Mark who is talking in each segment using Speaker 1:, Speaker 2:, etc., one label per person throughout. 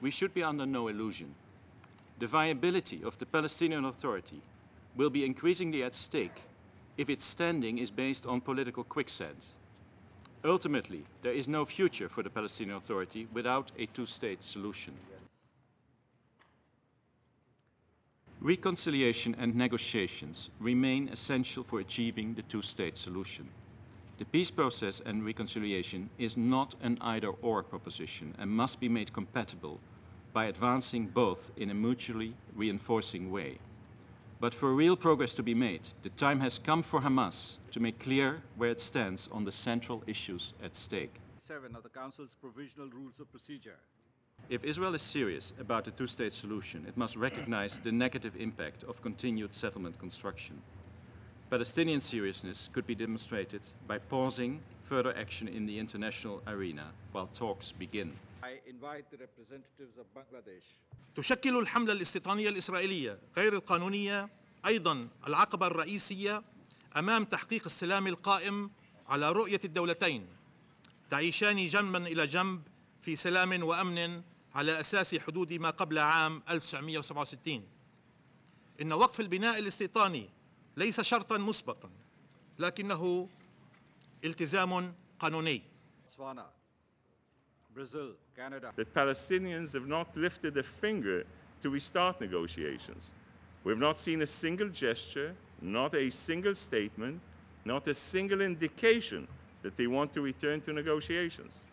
Speaker 1: we should be under no illusion. The viability of the Palestinian Authority will be increasingly at stake if its standing is based on political quicksand. Ultimately, there is no future for the Palestinian Authority without a two-state solution. Reconciliation and negotiations remain essential for achieving the two-state solution. The peace process and reconciliation is not an either-or proposition and must be made compatible by advancing both in a mutually reinforcing way. But for real progress to be made, the time has come for Hamas to make clear where it stands on the central issues at stake.
Speaker 2: 7 of the Council's Provisional Rules of Procedure.
Speaker 1: If Israel is serious about the two-state solution, it must recognize the negative impact of continued settlement construction. Palestinian seriousness could be demonstrated by pausing further action in the international arena while talks begin.
Speaker 2: I invite the representatives of Bangladesh.
Speaker 3: تشكل الحملة الاستيطانية الإسرائيلية غير القانونية أيضاً العقبة الرئيسية أمام تحقيق السلام القائم على رؤية الدولتين تعيشان جنباً إلى جنب في سلام وأمن على أساس حدود ما قبل عام 1967. إن وقف البناء الاستيطاني ليس شرطاً مسبقاً لكنه التزام قانوني.
Speaker 2: Brazil, Canada.
Speaker 4: The Palestinians have not lifted a finger to restart negotiations. We have not seen a single gesture, not a single statement, not a single indication that they want to return to negotiations.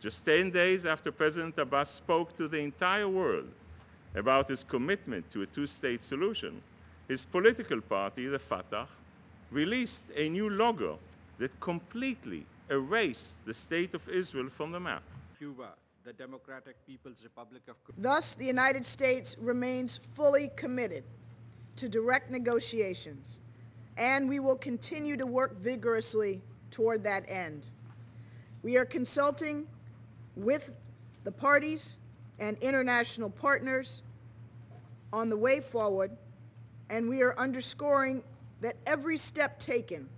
Speaker 4: Just 10 days after President Abbas spoke to the entire world about his commitment to a two-state solution, his political party, the Fatah, released a new logo that completely erased the state of Israel from the map.
Speaker 2: Cuba, the Democratic People's Republic of Cuba.
Speaker 5: Thus, the United States remains fully committed to direct negotiations, and we will continue to work vigorously toward that end. We are consulting with the parties and international partners on the way forward, and we are underscoring that every step taken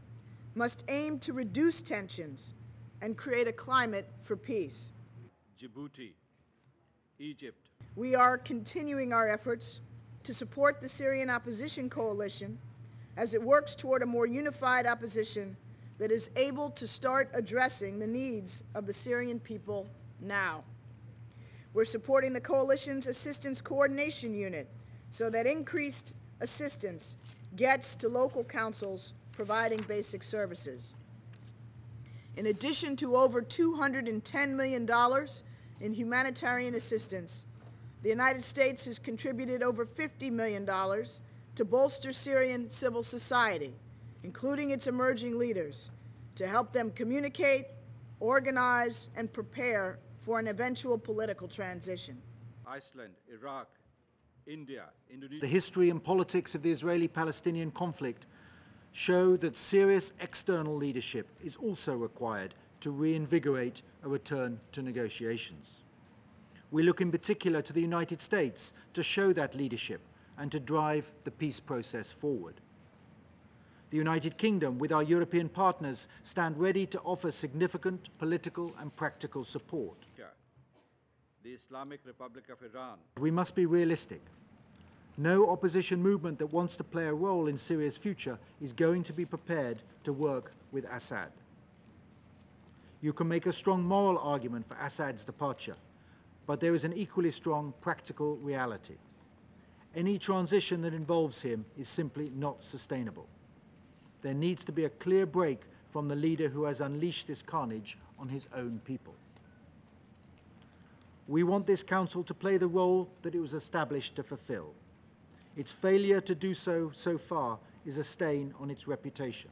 Speaker 5: must aim to reduce tensions and create a climate for peace.
Speaker 2: Djibouti, Egypt.
Speaker 5: We are continuing our efforts to support the Syrian opposition coalition as it works toward a more unified opposition that is able to start addressing the needs of the Syrian people now. We're supporting the coalition's Assistance Coordination Unit so that increased assistance gets to local councils providing basic services. In addition to over $210 million in humanitarian assistance, the United States has contributed over $50 million to bolster Syrian civil society, including its emerging leaders, to help them communicate, organize, and prepare for an eventual political transition.
Speaker 2: Iceland, Iraq, India, Indonesia.
Speaker 6: The history and politics of the Israeli-Palestinian conflict show that serious external leadership is also required to reinvigorate a return to negotiations. We look in particular to the United States to show that leadership and to drive the peace process forward. The United Kingdom, with our European partners, stand ready to offer significant political and practical support.
Speaker 2: The Islamic Republic of Iran.
Speaker 6: We must be realistic. No opposition movement that wants to play a role in Syria's future is going to be prepared to work with Assad. You can make a strong moral argument for Assad's departure, but there is an equally strong practical reality. Any transition that involves him is simply not sustainable. There needs to be a clear break from the leader who has unleashed this carnage on his own people. We want this council to play the role that it was established to fulfill. Its failure to do so far is a stain on its reputation.